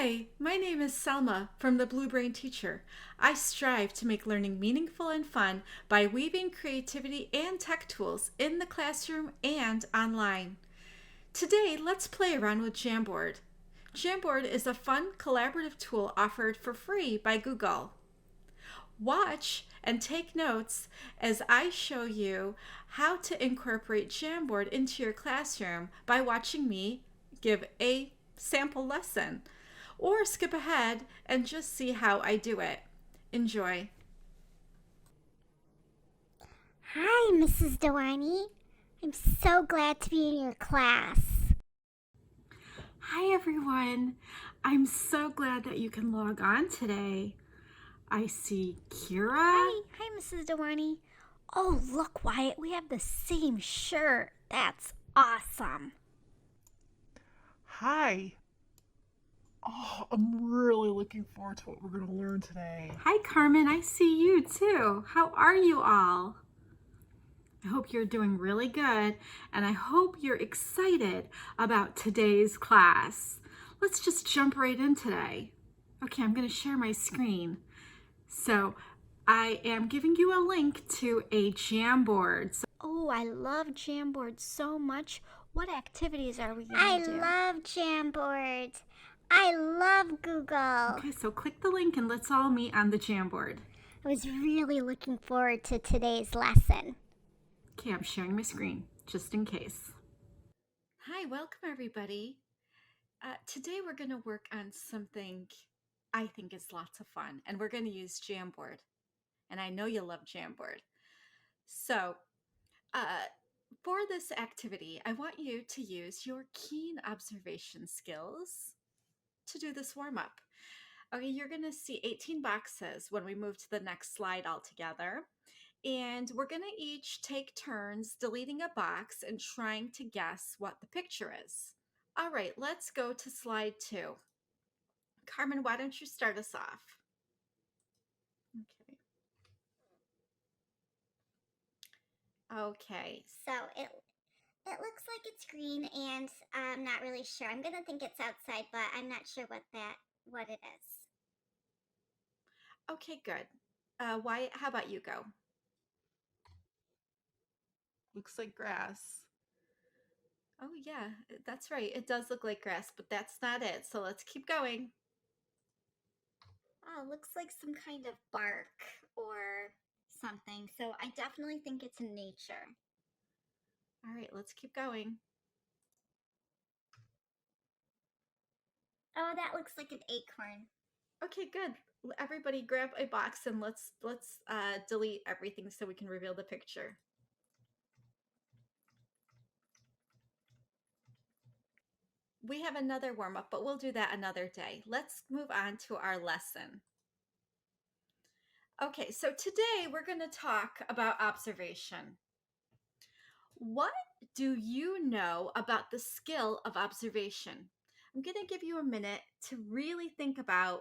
Hi, my name is Selma from the Blue Brain Teacher. I strive to make learning meaningful and fun by weaving creativity and tech tools in the classroom and online. Today, let's play around with Jamboard. Jamboard is a fun collaborative tool offered for free by Google. Watch and take notes as I show you how to incorporate Jamboard into your classroom by watching me give a sample lesson, or skip ahead and just see how I do it. Enjoy. Hi, Mrs. Dewaney. I'm so glad to be in your class. Hi everyone. I'm so glad that you can log on today. I see Kira. Hi, Mrs. Dewaney. Oh, look, Wyatt, we have the same shirt. That's awesome. Hi. Oh, I'm really looking forward to what we're going to learn today. Hi Carmen, I see you too. How are you all? I hope you're doing really good, and I hope you're excited about today's class. Let's just jump right in today. Okay, I'm going to share my screen. So I am giving you a link to a Jamboard. Oh, I love Jamboard so much. What activities are we going I to do? love Jamboard. I love Google. Okay, so click the link and let's all meet on the Jamboard. I was really looking forward to today's lesson. Okay, I'm sharing my screen just in case. Hi, welcome everybody. Today we're going to work on something I think is lots of fun, and we're going to use Jamboard. And I know you love Jamboard. So, for this activity, I want you to use your keen observation skills to do this warm up. Okay, you're going to see 18 boxes when we move to the next slide altogether. And we're going to each take turns deleting a box and trying to guess what the picture is. All right, let's go to slide 2. Carmen, why don't you start us off? Okay. So it looks like it's green, and I'm not really sure. I'm gonna think it's outside, but I'm not sure what it is. Okay, good. Why? How about you go? Looks like grass. Oh yeah, that's right. It does look like grass, but that's not it. So let's keep going. Oh, it looks like some kind of bark or something. So I definitely think it's in nature. All right, let's keep going. Oh, that looks like an acorn. Okay, good. Everybody grab a box and let's delete everything so we can reveal the picture. We have another warm up, but we'll do that another day. Let's move on to our lesson. Okay, so today we're going to talk about observation. What do you know about the skill of observation? I'm going to give you a minute to really think about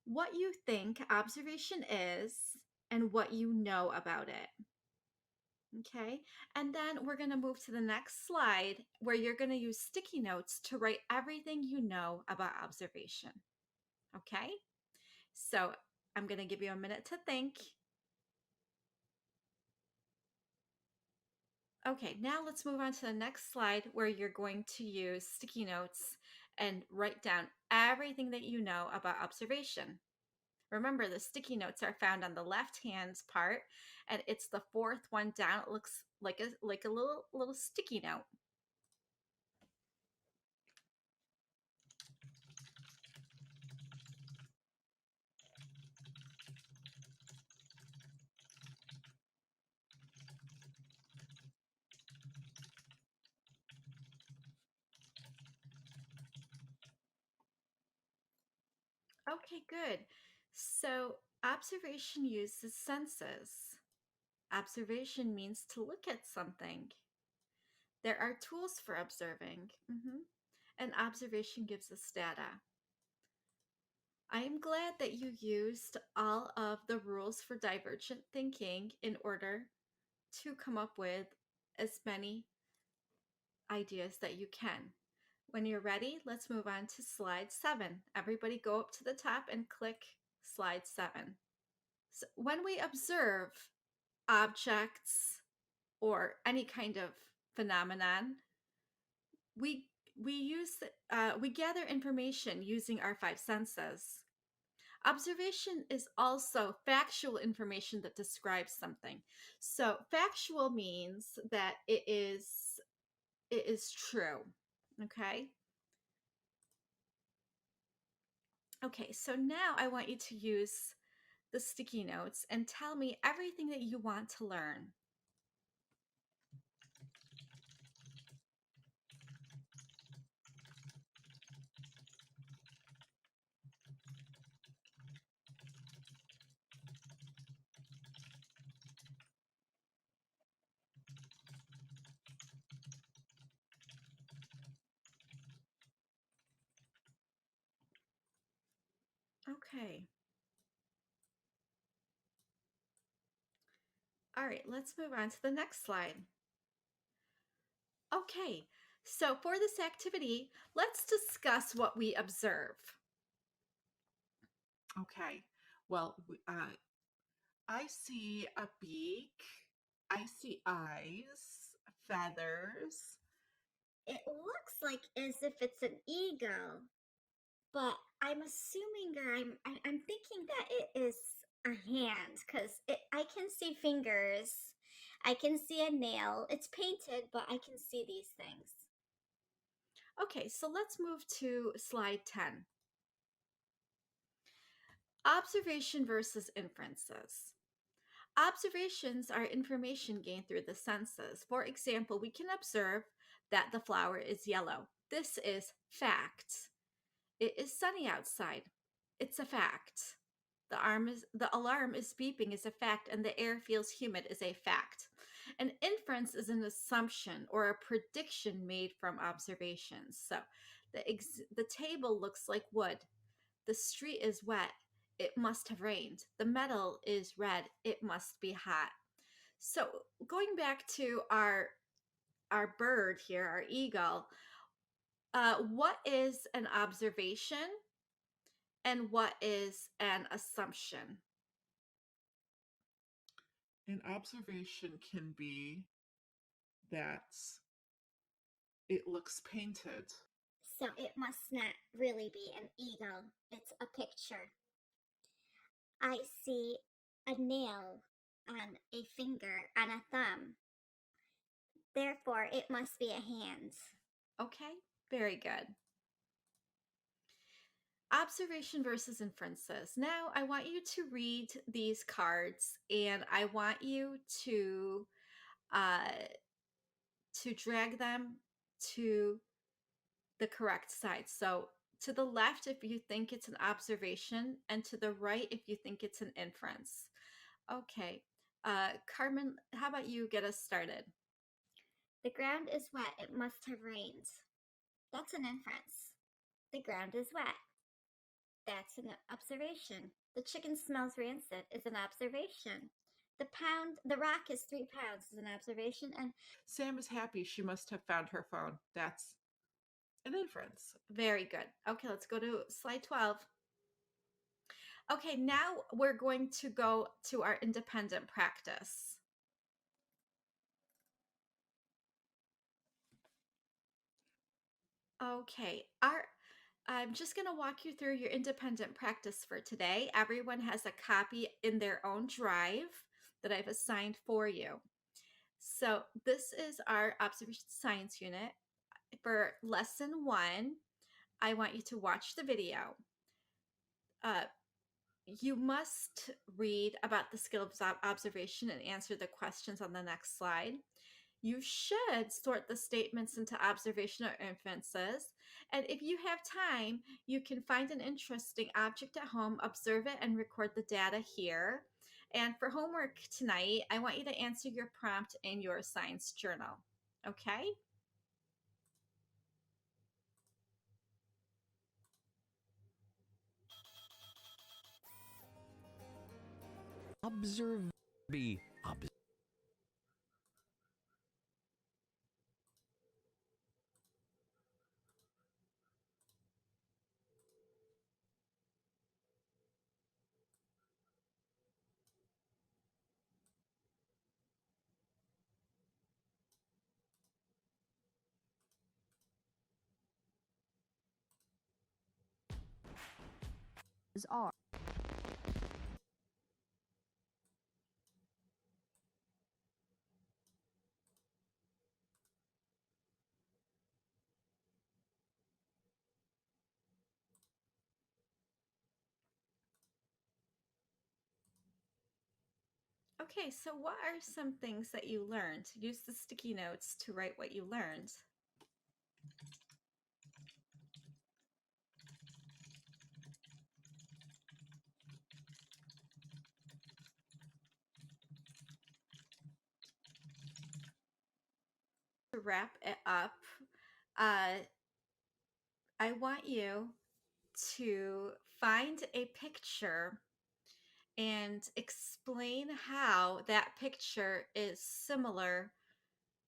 what you think observation is and what you know about it. Okay, and then we're going to move to the next slide where you're going to use sticky notes to write everything you know about observation. Okay, so I'm going to give you a minute to think. Okay, now let's move on to the next slide where you're going to use sticky notes and write down everything that you know about observation. Remember, the sticky notes are found on the left hand part, and it's the fourth one down. It looks like a little sticky note. Okay, good. So observation uses senses. Observation means to look at something. There are tools for observing, and observation gives us data. I am glad that you used all of the rules for divergent thinking in order to come up with as many ideas that you can. When you're ready, let's move on to slide 7. Everybody go up to the top and click slide 7. So when we observe objects or any kind of phenomenon, we we gather information using our 5 senses. Observation is also factual information that describes something. So factual means that it is true. Okay? Okay, so now I want you to use the sticky notes and tell me everything that you want to learn. Okay. All right, let's move on to the next slide. Okay, so for this activity, let's discuss what we observe. Okay. Well, I see a beak. I see eyes, feathers. It looks like as if it's an eagle, but I'm assuming, or I'm thinking that it is a hand because I can see fingers, I can see a nail. It's painted, but I can see these things. Okay, so let's move to slide 10. Observation versus inferences. Observations are information gained through the senses. For example, we can observe that the flower is yellow. This is fact. It is sunny outside. It's a fact. The alarm is beeping is a fact, and the air feels humid is a fact. An inference is an assumption or a prediction made from observations. So the table looks like wood. The street is wet. It must have rained. The metal is red. It must be hot. So going back to our bird here, our eagle, what is an observation and what is an assumption? An observation can be that it looks painted. So it must not really be an eagle. It's a picture. I see a nail on a finger, on a thumb. Therefore, it must be a hand. Okay, very good. Observation versus inferences. Now, I want you to read these cards, and I want you uh, to drag them to the correct side. So, to the left if you think it's an observation, and to the right if you think it's an inference. Okay, Carmen, how about you get us started? The ground is wet. It must have rained. That's an inference. The ground is wet. That's an observation. The chicken smells rancid is an observation. The rock is 3 pounds is an observation. And Sam is happy. She must have found her phone. That's an inference. Very good. Okay, let's go to slide 12. Okay, now we're going to go to our independent practice. Okay, I'm just going to walk you through your independent practice for today. Everyone has a copy in their own drive that I've assigned for you. So this is our observation science unit. For lesson 1, I want you to watch the video. You must read about the skill of observation and answer the questions on the next slide. You should sort the statements into observation or inferences. And if you have time, you can find an interesting object at home, observe it, and record the data here. And for homework tonight, I want you to answer your prompt in your science journal. Okay? Observe. Be. are. Okay, so what are some things that you learned? Use the sticky notes to write what you learned. To wrap it up, I want you to find a picture and explain how that picture is similar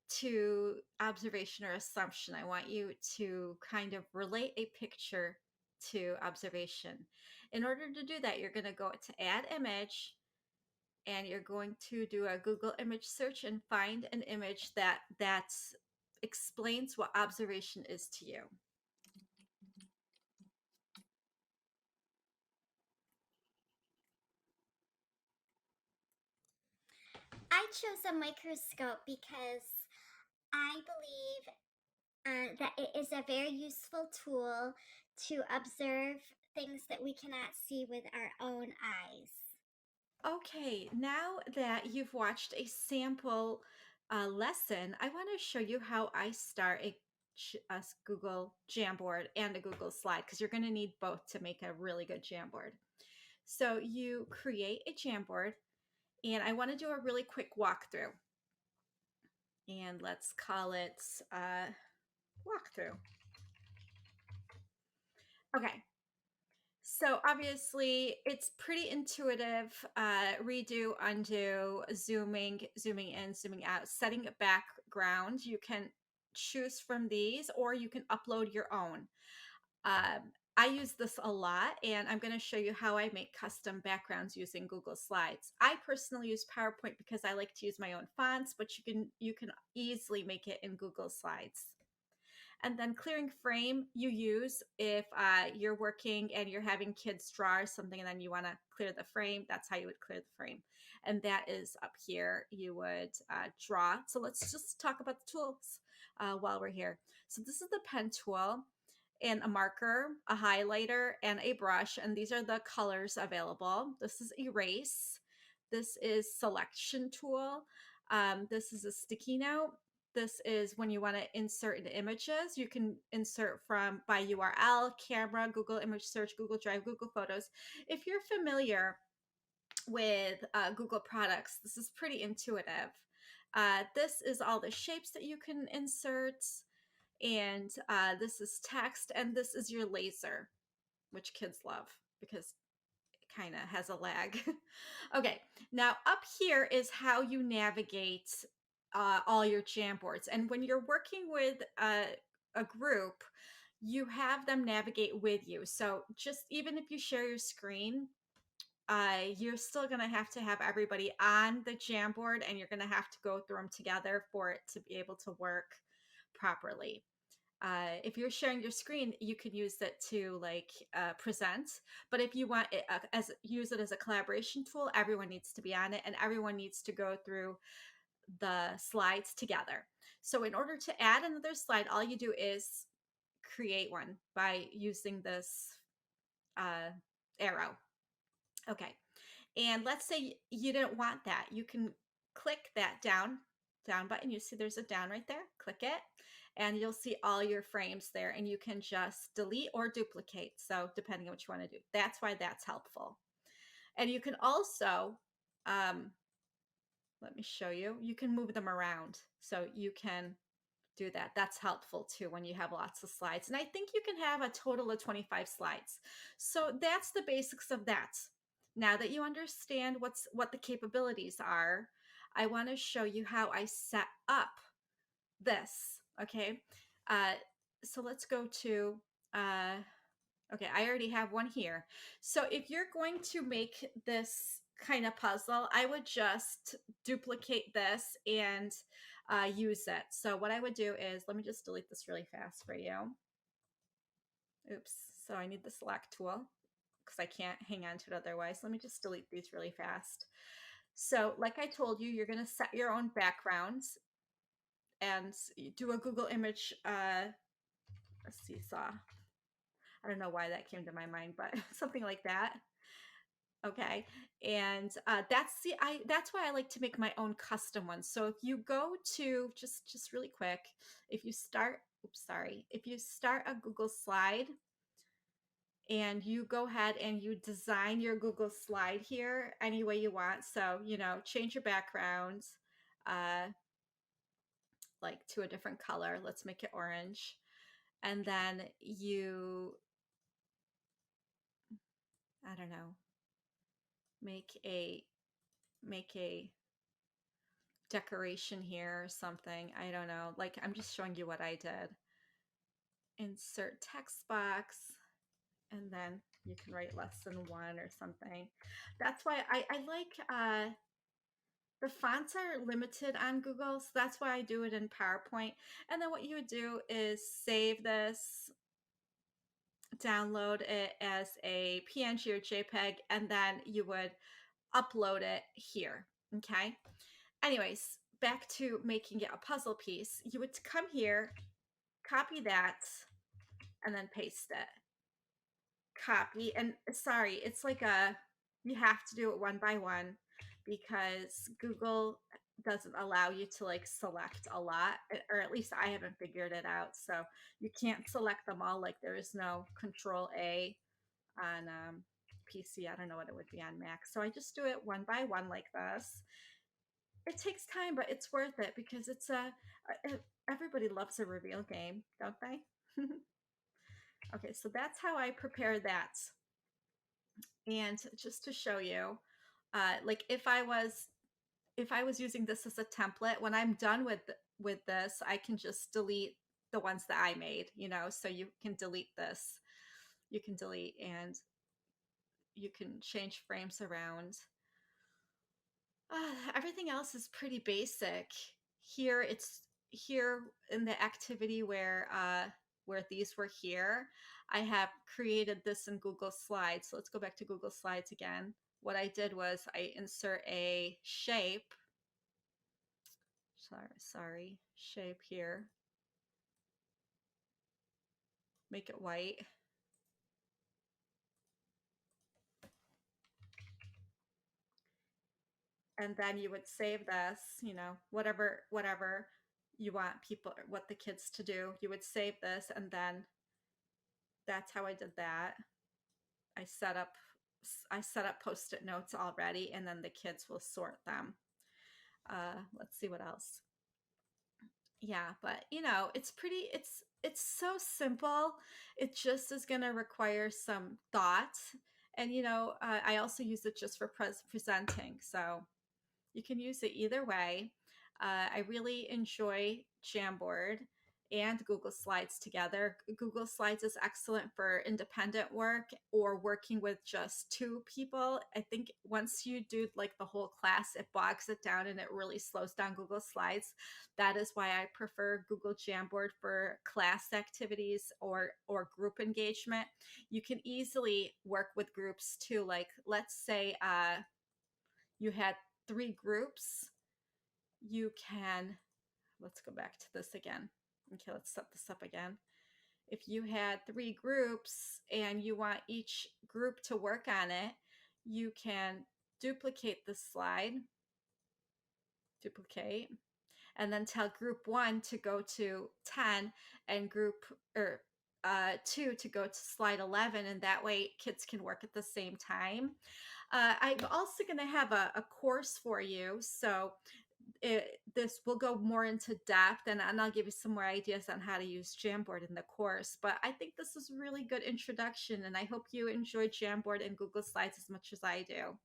to observation or assumption. I want you to kind of relate a picture to observation. In order to do that, you're going to go to add image and you're going to do a Google image search and find an image that explains what observation is to you. I chose a microscope because I believe that it is a very useful tool to observe things that we cannot see with our own eyes. Okay, now that you've watched a sample lesson, I want to show you how I start a Google Jamboard and a Google slide because you're going to need both to make a really good Jamboard. So you create a Jamboard, and I want to do a really quick walkthrough. And let's call it walkthrough. Okay. So obviously it's pretty intuitive. Redo, undo, zooming in, zooming out, setting a background. You can choose from these or you can upload your own. I use this a lot and I'm going to show you how I make custom backgrounds using Google Slides. I personally use PowerPoint because I like to use my own fonts, but you can easily make it in Google Slides. And then clearing frame you use if you're working and you're having kids draw or something and then you want to clear the frame. That's how you would clear the frame. And that is up here. You would draw. So let's just talk about the tools while we're here. So this is the pen tool and a marker, a highlighter, and a brush. And these are the colors available. This is erase. This is selection tool. This is a sticky note. This is when you want to insert images. You can insert by URL, camera, Google image search, Google Drive, Google Photos. If you're familiar with Google products, this is pretty intuitive. This is all the shapes that you can insert. And this is text. And this is your laser, which kids love because kind of has a lag. Okay, now up here is how you navigate all your Jamboards. And when you're working with a group, you have them navigate with you. So just even if you share your screen, you're still going to have everybody on the Jamboard and you're going to have to go through them together for it to be able to work properly. If you're sharing your screen, you could use it to present. But if you want it use it as a collaboration tool, everyone needs to be on it and everyone needs to go through the slides together. So in order to add another slide, all you do is create one by using this arrow. Okay. And let's say you didn't want that. You can click that down button. You see there's a down right there. Click it and you'll see all your frames there and you can just delete or duplicate. So depending on what you want to do, that's why that's helpful. And you can also, let me show you, you can move them around. So you can do that. That's helpful too when you have lots of slides. And I think you can have a total of 25 slides. So that's the basics of that. Now that you understand what the capabilities are, I want to show you how I set up this. Okay. So let's go to, okay, I already have one here. So if you're going to make this kind of puzzle, I would just duplicate this and use it. So what I would do is, let me just delete this really fast for you. Oops. So I need the select tool. because I can't hang on to it otherwise. Let me just delete these really fast. So like I told you, you're going to set your own backgrounds and do a Google image seesaw. I don't know why that came to my mind, but something like that. Okay. And that's why I like to make my own custom ones. So if you go to just really quick, if you start, if you start a Google slide and you go ahead and you design your Google slide here any way you want. So, change your background, like to a different color. Let's make it orange. And then I don't know, make a decoration here or something. I don't know. Like, I'm just showing you what I did. Insert text box, and then you can write lesson 1 or something. That's why I like the fonts are limited on Google, so that's why I do it in PowerPoint. And then what you would do is save this, download it as a PNG or JPEG, and then you would upload it here. Okay. Anyways, back to making it a puzzle piece. You would come here, copy that, and then paste it. Copy, and sorry, it's like you have to do it one by one because Google doesn't allow you to like select a lot, or at least I haven't figured it out. So you can't select them all. Like there is no Control A on PC. I don't know what it would be on Mac. So I just do it one by one like this. It takes time, but it's worth it because it's everybody loves a reveal game, don't they? Okay, so that's how I prepare that. And just to show you, like if I was using this as a template, when I'm done with this, I can just delete the ones that I made, so you can delete this. You can delete and you can change frames around. Everything else is pretty basic. Here in the activity where these were here, I have created this in Google Slides. So let's go back to Google Slides again. What I did was I insert a shape. Sorry, shape here. Make it white. And then you would save this, whatever you want what the kids to do. You would save this, and then that's how I did that. I set up Post-it notes already, and then the kids will sort them. Let's see what else. Yeah, but it's so simple. It just is going to require some thought. And I also use it just for presenting. So you can use it either way. I really enjoy Jamboard and Google Slides together. Google Slides is excellent for independent work or working with just 2 people. I think once you do like the whole class, it bogs it down and it really slows down Google Slides. That is why I prefer Google Jamboard for class activities or group engagement. You can easily work with groups too. Like let's say you had 3 groups. You can, let's go back to this again. Okay, let's set this up again. If you had 3 groups and you want each group to work on it, you can duplicate the slide, duplicate, and then tell group 1 to go to 10 and group 2 to go to slide 11, and that way kids can work at the same time. I'm also going to have a course for you, so this will go more into depth, and I'll give you some more ideas on how to use Jamboard in the course. But I think this is a really good introduction, and I hope you enjoy Jamboard and Google Slides as much as I do.